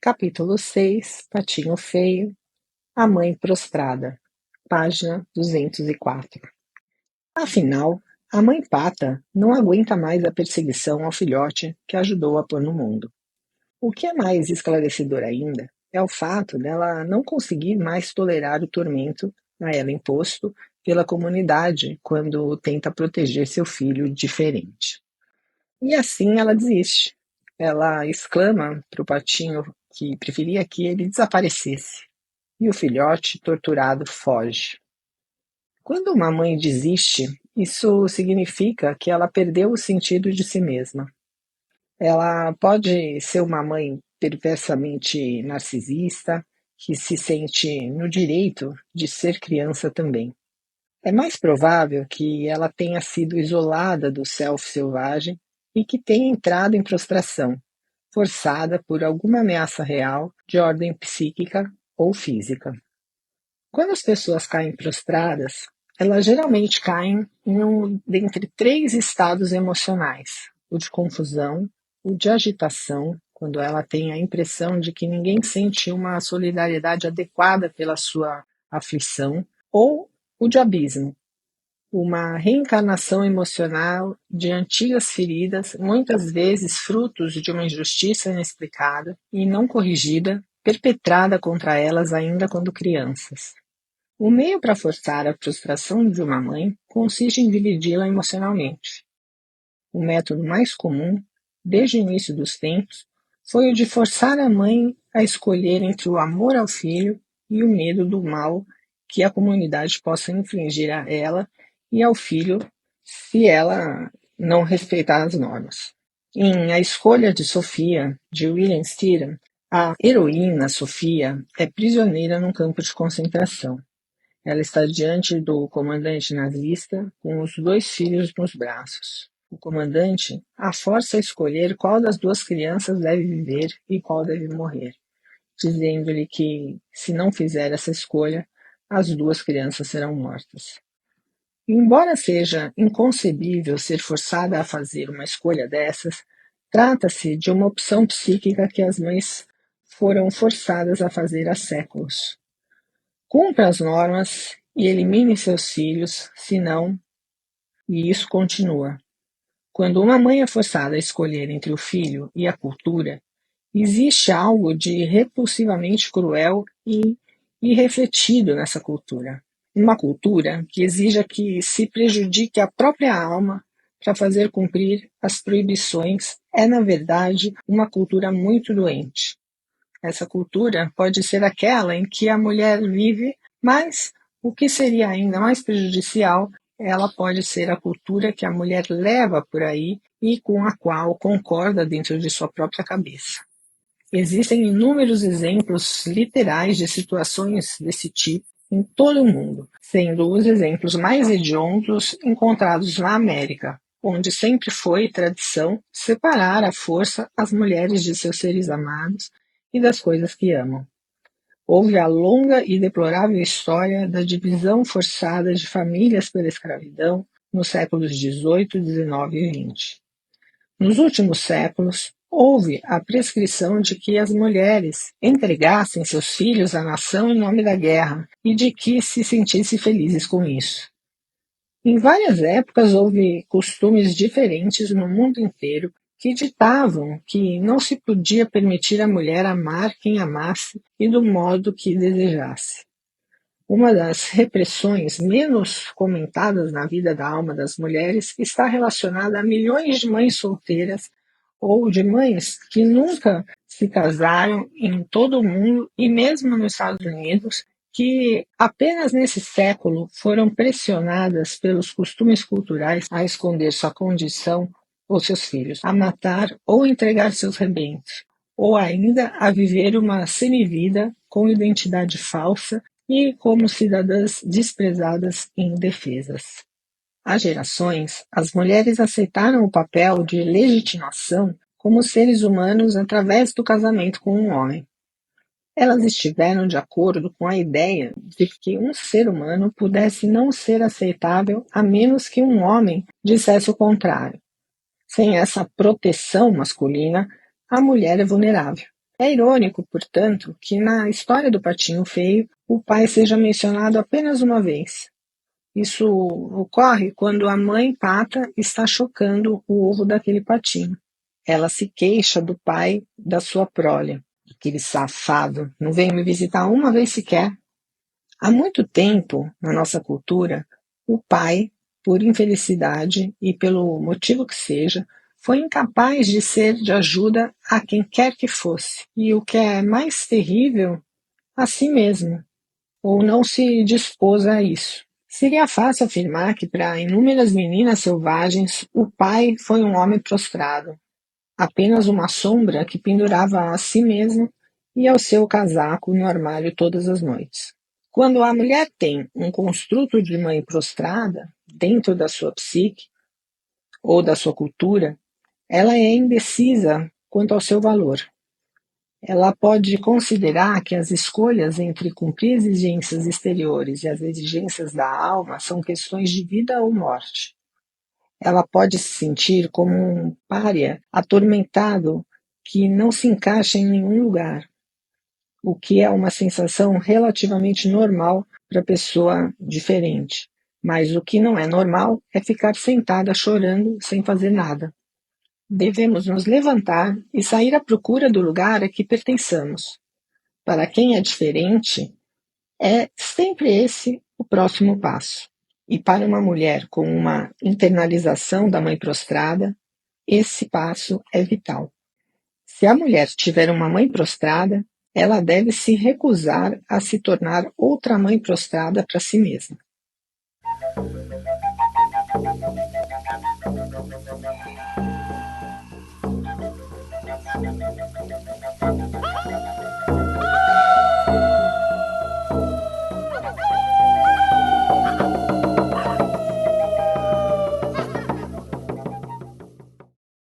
Capítulo 6, Patinho Feio, a Mãe Prostrada, página 204. Afinal, a mãe pata não aguenta mais a perseguição ao filhote que ajudou a pôr no mundo. O que é mais esclarecedor ainda é o fato dela não conseguir mais tolerar o tormento a ela imposto pela comunidade quando tenta proteger seu filho diferente. E assim ela desiste. Ela exclama para o patinho que preferia que ele desaparecesse. E o filhote, torturado, foge. Quando uma mãe desiste, isso significa que ela perdeu o sentido de si mesma. Ela pode ser uma mãe perversamente narcisista, que se sente no direito de ser criança também. É mais provável que ela tenha sido isolada do self selvagem e que tenha entrado em prostração, forçada por alguma ameaça real de ordem psíquica ou física. Quando as pessoas caem prostradas, elas geralmente caem dentre 3 estados emocionais: o de confusão, o de agitação, quando ela tem a impressão de que ninguém sente uma solidariedade adequada pela sua aflição, ou o de abismo, uma reencarnação emocional de antigas feridas, muitas vezes frutos de uma injustiça inexplicada e não corrigida, perpetrada contra elas ainda quando crianças. O meio para forçar a frustração de uma mãe consiste em dividi-la emocionalmente. O método mais comum, desde o início dos tempos, foi o de forçar a mãe a escolher entre o amor ao filho e o medo do mal que a comunidade possa infligir a ela e ao filho se ela não respeitar as normas. Em A Escolha de Sofia, de William Styron, a heroína Sofia é prisioneira num campo de concentração. Ela está diante do comandante nazista com os 2 filhos nos braços. O comandante a força a escolher qual das 2 crianças deve viver e qual deve morrer, dizendo-lhe que, se não fizer essa escolha, as 2 crianças serão mortas. Embora seja inconcebível ser forçada a fazer uma escolha dessas, trata-se de uma opção psíquica que as mães foram forçadas a fazer há séculos. Cumpra as normas e elimine seus filhos, senão... E isso continua. Quando uma mãe é forçada a escolher entre o filho e a cultura, existe algo de repulsivamente cruel e irrefletido nessa cultura. Uma cultura que exija que se prejudique a própria alma para fazer cumprir as proibições é, na verdade, uma cultura muito doente. Essa cultura pode ser aquela em que a mulher vive, mas o que seria ainda mais prejudicial, ela pode ser a cultura que a mulher leva por aí e com a qual concorda dentro de sua própria cabeça. Existem inúmeros exemplos literais de situações desse tipo em todo o mundo, sendo os exemplos mais hediondos encontrados na América, onde sempre foi tradição separar à força as mulheres de seus seres amados e das coisas que amam. Houve a longa e deplorável história da divisão forçada de famílias pela escravidão nos séculos XVIII, XIX e XX. Nos últimos séculos, houve a prescrição de que as mulheres entregassem seus filhos à nação em nome da guerra e de que se sentissem felizes com isso. Em várias épocas houve costumes diferentes no mundo inteiro que ditavam que não se podia permitir à mulher amar quem amasse e do modo que desejasse. Uma das repressões menos comentadas na vida da alma das mulheres está relacionada a milhões de mães solteiras ou de mães que nunca se casaram em todo o mundo e mesmo nos Estados Unidos, que apenas nesse século foram pressionadas pelos costumes culturais a esconder sua condição ou seus filhos, a matar ou entregar seus rebentos, ou ainda a viver uma semivida com identidade falsa e como cidadãs desprezadas e indefesas. Há gerações, as mulheres aceitaram o papel de legitimação como seres humanos através do casamento com um homem. Elas estiveram de acordo com a ideia de que um ser humano pudesse não ser aceitável a menos que um homem dissesse o contrário. Sem essa proteção masculina, a mulher é vulnerável. É irônico, portanto, que na história do Patinho Feio o pai seja mencionado apenas uma vez. Isso ocorre quando a mãe pata está chocando o ovo daquele patinho. Ela se queixa do pai da sua prole. Aquele safado não veio me visitar uma vez sequer. Há muito tempo, na nossa cultura, o pai, por infelicidade e pelo motivo que seja, foi incapaz de ser de ajuda a quem quer que fosse. E o que é mais terrível, a si mesmo, ou não se dispôs a isso. Seria fácil afirmar que para inúmeras meninas selvagens o pai foi um homem prostrado, apenas uma sombra que pendurava a si mesmo e ao seu casaco no armário todas as noites. Quando a mulher tem um construto de mãe prostrada dentro da sua psique ou da sua cultura, ela é indecisa quanto ao seu valor. Ela pode considerar que as escolhas entre cumprir exigências exteriores e as exigências da alma são questões de vida ou morte. Ela pode se sentir como um pária atormentado que não se encaixa em nenhum lugar, o que é uma sensação relativamente normal para pessoa diferente. Mas o que não é normal é ficar sentada chorando sem fazer nada. Devemos nos levantar e sair à procura do lugar a que pertençamos. Para quem é diferente, é sempre esse o próximo passo. E para uma mulher com uma internalização da mãe prostrada, esse passo é vital. Se a mulher tiver uma mãe prostrada, ela deve se recusar a se tornar outra mãe prostrada para si mesma.